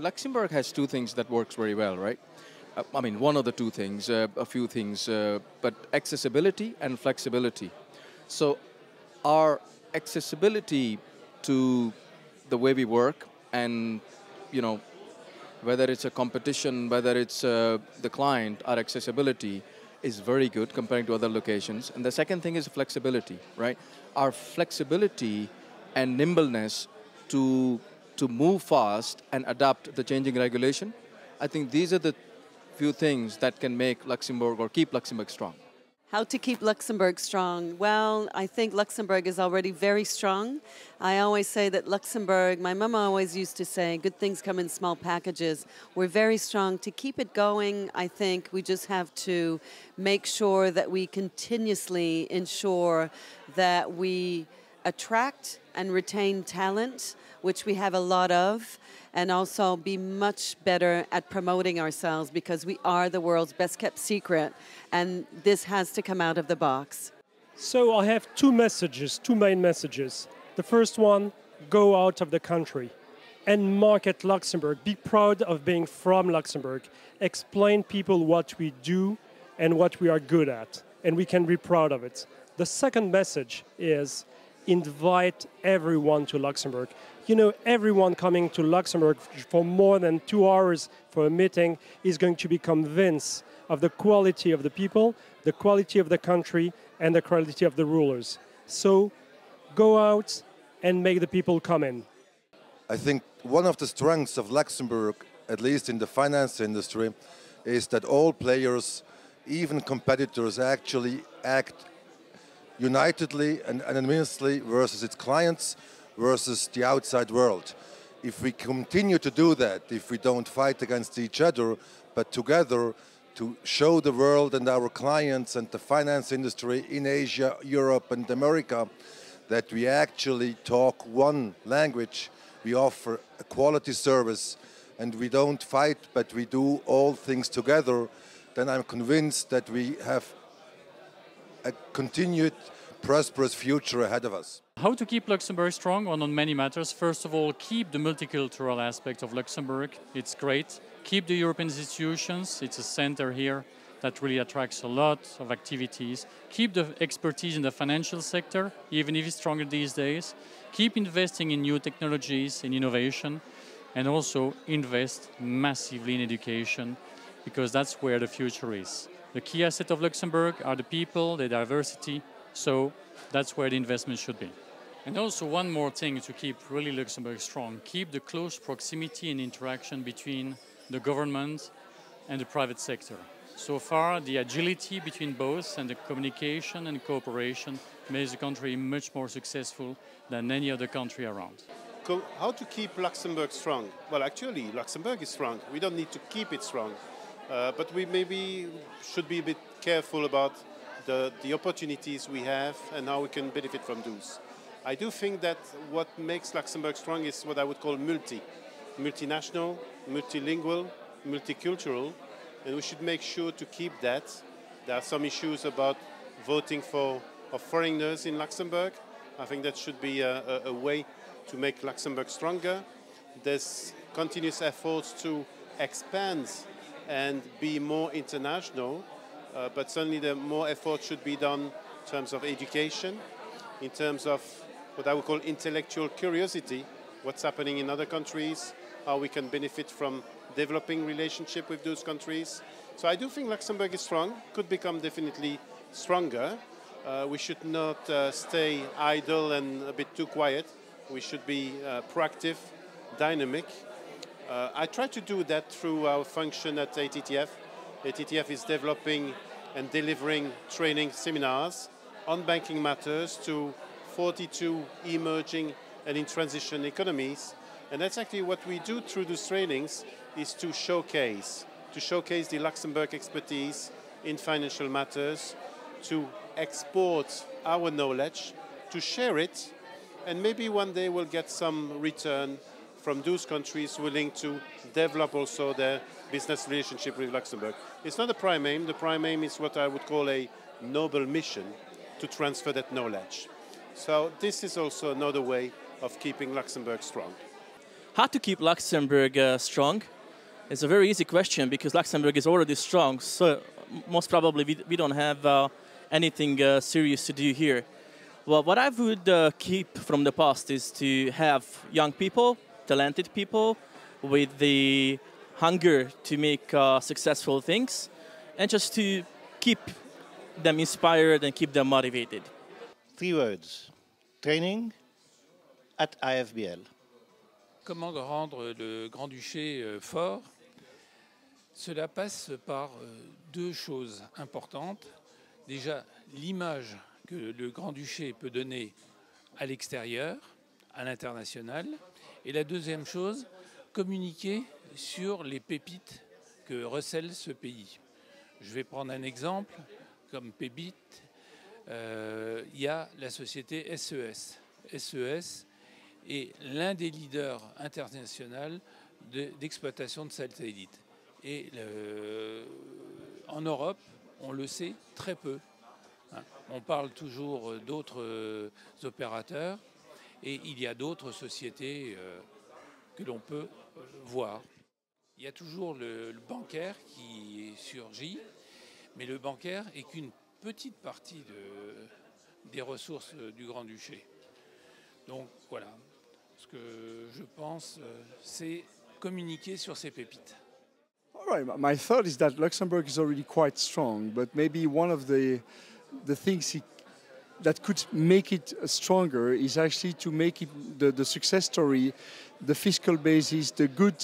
Luxembourg has two things that works very well, right? I mean, one of the two things, a few things, but accessibility and flexibility. So our accessibility to the way we work and, you know, whether it's a competition, whether it's the client, our accessibility is very good comparing to other locations. And the second thing is flexibility, right? Our flexibility and nimbleness to move fast and adapt the changing regulation. I think these are the few things that can make Luxembourg or keep Luxembourg strong. How to keep Luxembourg strong? Well, I think Luxembourg is already very strong. I always say that Luxembourg, my mama always used to say, good things come in small packages. We're very strong. To keep it going, I think we just have to make sure that we continuously ensure that we attract and retain talent, which we have a lot of, and also be much better at promoting ourselves because we are the world's best kept secret, and this has to come out of the box. So I have two messages, two main messages. The first one, go out of the country and market Luxembourg. Be proud of being from Luxembourg. Explain people what we do and what we are good at, and we can be proud of it. The second message is invite everyone to Luxembourg. You know, everyone coming to Luxembourg for more than 2 hours for a meeting is going to be convinced of the quality of the people, the quality of the country, and the quality of the rulers. So go out and make the people come in. I think one of the strengths of Luxembourg, at least in the finance industry, is that all players, even competitors, actually act unitedly and anonymously versus its clients, versus the outside world. If we continue to do that, if we don't fight against each other, but together to show the world and our clients and the finance industry in Asia, Europe and America that we actually talk one language, we offer a quality service, and we don't fight, but we do all things together, then I'm convinced that we have a continued prosperous future ahead of us. How to keep Luxembourg strong on many matters. First of all, keep the multicultural aspect of Luxembourg. It's great. Keep the European institutions. It's a center here that really attracts a lot of activities. Keep the expertise in the financial sector, even if it's stronger these days. Keep investing in new technologies, in innovation, and also invest massively in education, because that's where the future is. The key asset of Luxembourg are the people, the diversity, so that's where the investment should be. And also one more thing to keep really Luxembourg strong, keep the close proximity and interaction between the government and the private sector. So far, the agility between both and the communication and cooperation makes the country much more successful than any other country around. How to keep Luxembourg strong? Well, actually, Luxembourg is strong. We don't need to keep it strong. But we maybe should be a bit careful about the opportunities we have and how we can benefit from those. I do think that what makes Luxembourg strong is what I would call multinational, multilingual, multicultural, and we should make sure to keep that. There are some issues about voting for foreigners in Luxembourg. I think that should be a way to make Luxembourg stronger. There's continuous efforts to expand and be more international, but certainly the more effort should be done in terms of education, in terms of what I would call intellectual curiosity, what's happening in other countries, how we can benefit from developing relationship with those countries. So I do think Luxembourg is strong, could become definitely stronger. We should not stay idle and a bit too quiet. We should be proactive, dynamic. I try to do that through our function at ATTF. ATTF is developing and delivering training seminars on banking matters to 42 emerging and in transition economies. And that's actually what we do through those trainings, is to showcase the Luxembourg expertise in financial matters, to export our knowledge, to share it, and maybe one day we'll get some return from those countries willing to develop also their business relationship with Luxembourg. It's not the prime aim. The prime aim is what I would call a noble mission to transfer that knowledge. So this is also another way of keeping Luxembourg strong. How to keep Luxembourg strong? It's a very easy question because Luxembourg is already strong. So most probably we don't have anything serious to do here. Well, what I would keep from the past is to have young people, talented people with the hunger to make successful things, and just to keep them inspired and keep them motivated. 3 words. Training at IFBL. Comment rendre le Grand-Duché fort? Cela passe par 2 choses importantes. Déjà, l'image que le Grand-Duché peut donner à l'extérieur, à l'international. Et la deuxième chose, communiquer sur les pépites que recèle ce pays. Je vais prendre un exemple. Comme pépite, il y a la société SES. SES est l'un des leaders internationaux d'exploitation de satellites. Et en Europe, on le sait très peu. On parle toujours d'autres opérateurs et il y a d'autres sociétés que l'on peut voir. Il y a toujours le bancaire qui surgit, mais le bancaire est qu'une petite partie des ressources du Grand-Duché. Donc voilà, ce que je pense, c'est communiquer sur ces pépites. All right, my thought is that Luxembourg is already quite strong, but maybe one of the things that could make it stronger is actually to make it the success story, the fiscal basis, the good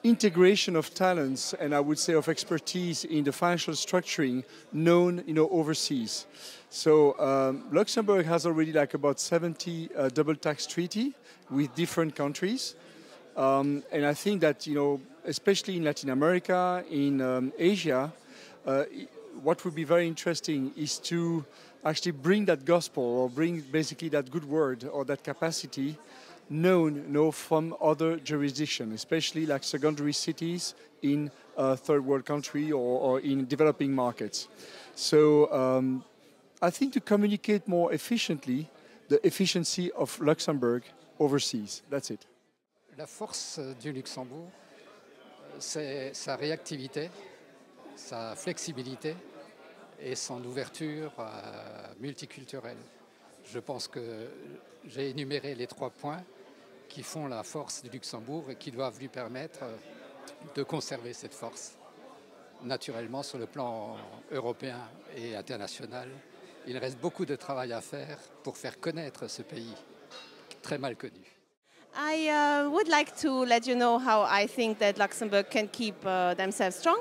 integration of talents, and I would say of expertise in the financial structuring known, overseas. So Luxembourg has already like about 70 double tax treaty with different countries, and I think that especially in Latin America, in Asia, what would be very interesting is to actually bring that gospel or bring basically that good word or that capacity known from other jurisdictions, especially like secondary cities in third world country or in developing markets. So I think to communicate more efficiently the efficiency of Luxembourg overseas. That's it. La force du Luxembourg, c'est sa réactivité, sa flexibilité et son ouverture multiculturelle. Je pense que j'ai énuméré les 3 points qui font la force du Luxembourg et qui doivent lui permettre de conserver cette force. Naturellement, sur le plan européen et international, il reste beaucoup de travail à faire pour faire connaître ce pays très mal connu. I would like to let you know how I think that Luxembourg can keep themselves strong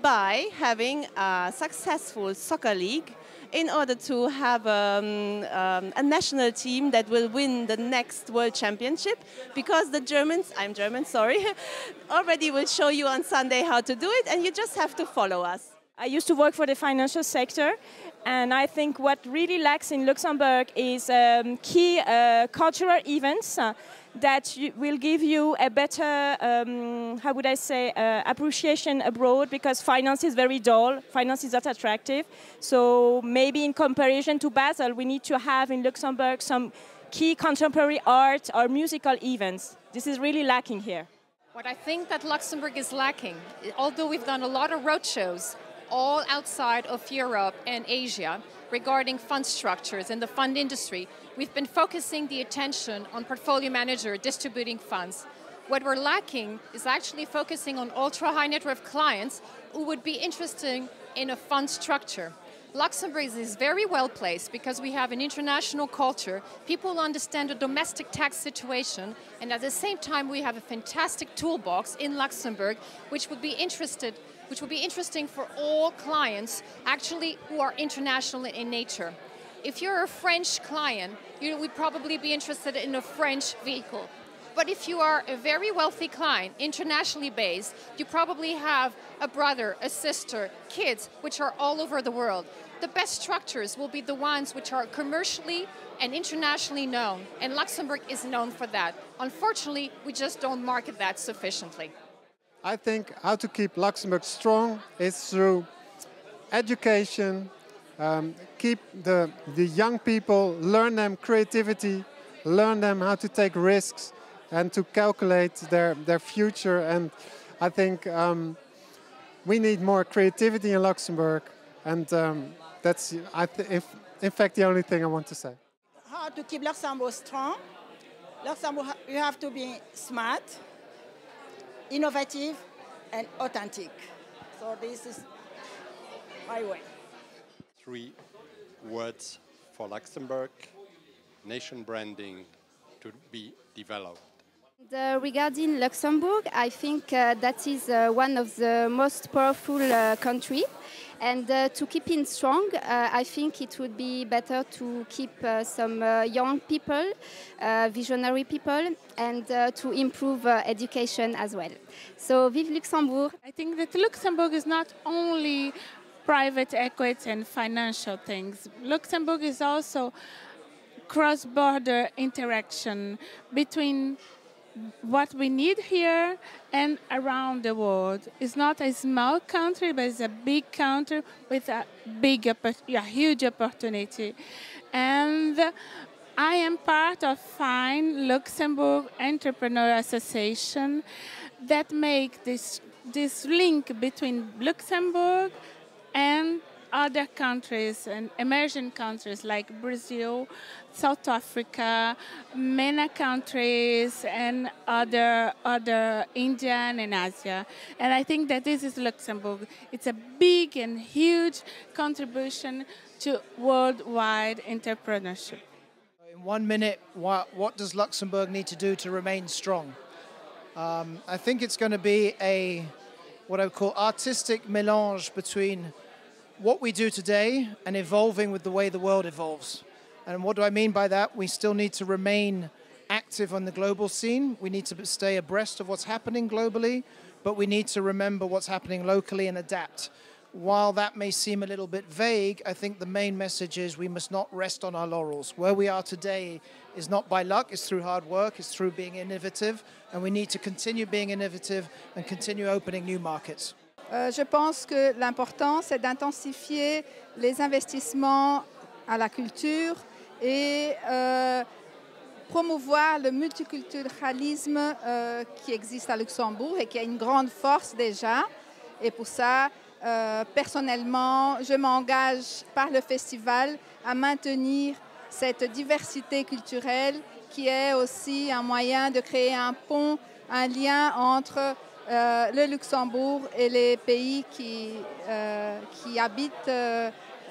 by having a successful soccer league in order to have a national team that will win the next World Championship, because the Germans, I'm German, sorry, already will show you on Sunday how to do it, and you just have to follow us. I used to work for the financial sector, and I think what really lacks in Luxembourg is key cultural events that will give you a better, how would I say, appreciation abroad, because finance is very dull, finance is not attractive. So maybe in comparison to Basel, we need to have in Luxembourg some key contemporary art or musical events. This is really lacking here. What I think that Luxembourg is lacking, although we've done a lot of roadshows all outside of Europe and Asia regarding fund structures and the fund industry, we've been focusing the attention on portfolio manager distributing funds. What we're lacking is actually focusing on ultra-high net worth clients who would be interested in a fund structure. Luxembourg is very well placed because we have an international culture, people understand the domestic tax situation, and at the same time we have a fantastic toolbox in Luxembourg which would be interesting for all clients actually who are international in nature. If you're a French client, you would probably be interested in a French vehicle. But if you are a very wealthy client, internationally based, you probably have a brother, a sister, kids, which are all over the world. The best structures will be the ones which are commercially and internationally known, and Luxembourg is known for that. Unfortunately, we just don't market that sufficiently. I think how to keep Luxembourg strong is through education, keep the young people, learn them creativity, learn them how to take risks, and to calculate their future. And I think we need more creativity in Luxembourg, and that's, in fact, the only thing I want to say. How to keep Luxembourg strong? Luxembourg, you have to be smart, innovative, and authentic. So this is my way. 3 words for Luxembourg: nation branding to be developed. Regarding Luxembourg, I think that is one of the most powerful countries. And to keep it strong, I think it would be better to keep some young people, visionary people, and to improve education as well. So, vive Luxembourg! I think that Luxembourg is not only private equity and financial things. Luxembourg is also cross-border interaction between what we need here and around the world. It's not a small country, but it's a big country with a huge opportunity. And I am part of FINE, Luxembourg Entrepreneur Association, that make this link between Luxembourg and other countries and emerging countries like Brazil, South Africa, MENA countries, and other Indian and Asia. And I think that this is Luxembourg. It's a big and huge contribution to worldwide entrepreneurship. In 1 minute, what does Luxembourg need to do to remain strong? I think it's going to be what I would call artistic mélange between what we do today and evolving with the way the world evolves. And what do I mean by that? We still need to remain active on the global scene. We need to stay abreast of what's happening globally, but we need to remember what's happening locally and adapt. While that may seem a little bit vague, I think the main message is we must not rest on our laurels. Where we are today is not by luck, it's through hard work, it's through being innovative, and we need to continue being innovative and continue opening new markets. Je pense que l'important, c'est d'intensifier les investissements à la culture et promouvoir le multiculturalisme qui existe à Luxembourg et qui a une grande force déjà. Et pour ça, personnellement, je m'engage par le festival à maintenir cette diversité culturelle qui est aussi un moyen de créer un pont, un lien entre le Luxembourg et les pays qui habitent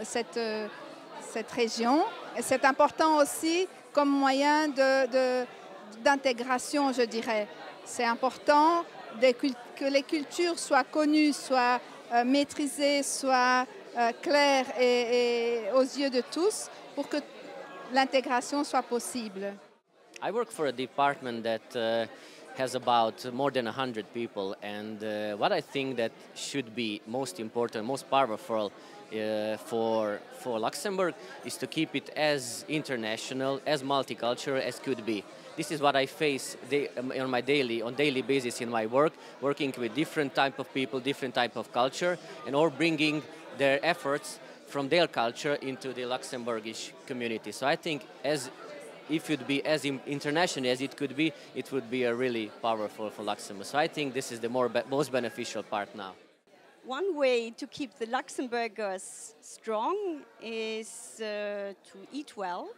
cette région. C'est important aussi comme moyen d'intégration, je dirais. C'est important que les cultures soient connues, soient maîtrisées, soient claires et aux yeux de tous pour que l'intégration soit possible. I work for a department that has about more than 100 people, and what I think that should be most important, most powerful for Luxembourg is to keep it as international, as multicultural as could be. This is what I face on daily basis in my work, working with different type of people, different type of culture, and all bringing their efforts from their culture into the Luxembourgish community. So I think if it would be as international as it could be, it would be a really powerful for Luxembourg. So I think this is the most beneficial part now. One way to keep the Luxembourgers strong is to eat well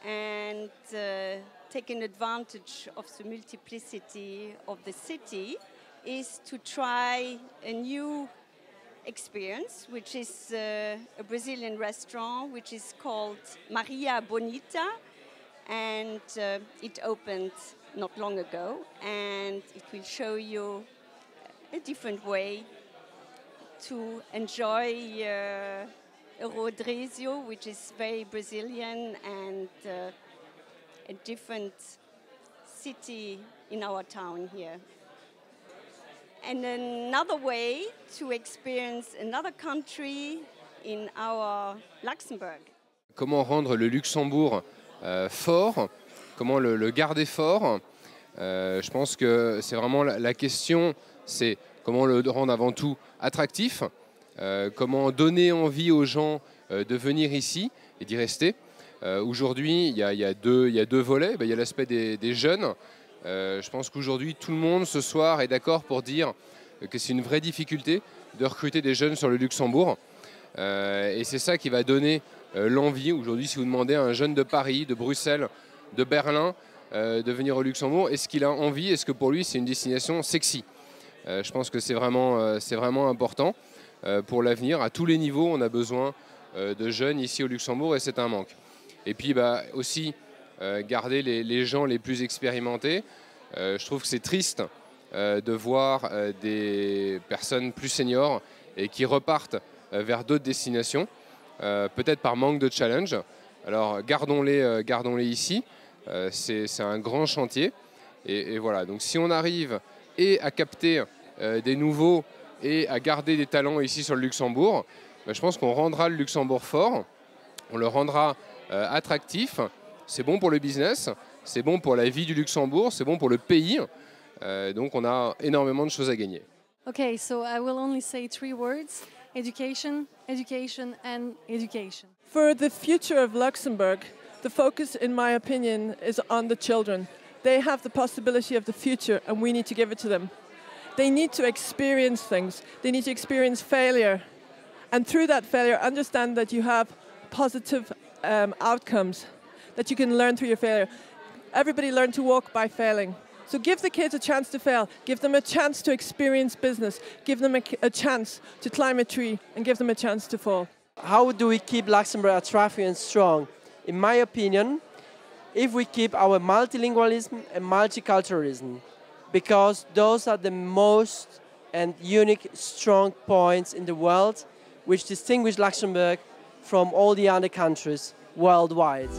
and taking advantage of the multiplicity of the city is to try a new experience, which is a Brazilian restaurant which is called Maria Bonita, and it opened not long ago, and it will show you a different way to enjoy rodrezio, which is very Brazilian, and a different city in our town here. And another way to experience another country in our Luxembourg. Comment rendre le Luxembourg fort, comment le garder fort. Je pense que c'est vraiment la question, c'est comment le rendre avant tout attractif, comment donner envie aux gens de venir ici et d'y rester. Aujourd'hui, il y a deux volets. Il y a l'aspect des jeunes Je pense qu'aujourd'hui, tout le monde ce soir est d'accord pour dire que c'est une vraie difficulté de recruter des jeunes sur le Luxembourg. Et c'est ça qui va donner l'envie. Aujourd'hui, si vous demandez à un jeune de Paris, de Bruxelles, de Berlin, de venir au Luxembourg, est-ce qu'il a envie? Est-ce que pour lui, c'est une destination sexy? Je pense que c'est vraiment important pour l'avenir. À tous les niveaux, on a besoin de jeunes ici au Luxembourg et c'est un manque. Et puis aussi garder les gens les plus expérimentés. Je trouve que c'est triste de voir des personnes plus seniors et qui repartent vers d'autres destinations, peut-être par manque de challenge. Alors gardons-les ici, c'est un grand chantier. Et voilà, donc si on arrive à capter des nouveaux et à garder des talents ici sur le Luxembourg, je pense qu'on rendra le Luxembourg fort, on le rendra attractif. C'est bon pour le business, c'est bon pour la vie du Luxembourg, c'est bon pour le pays. Donc on a énormément de choses à gagner. Okay, so I will only say 3 words: education, education and education. For the future of Luxembourg, the focus, in my opinion, is on the children. They have the possibility of the future and we need to give it to them. They need to experience things. They need to experience failure. And through that failure, understand that you have positive outcomes, that you can learn through your failure. Everybody learned to walk by failing. So give the kids a chance to fail. Give them a chance to experience business. Give them a chance to climb a tree and give them a chance to fall. How do we keep Luxembourg attractive and strong? In my opinion, if we keep our multilingualism and multiculturalism, because those are the most and unique strong points in the world which distinguish Luxembourg from all the other countries worldwide.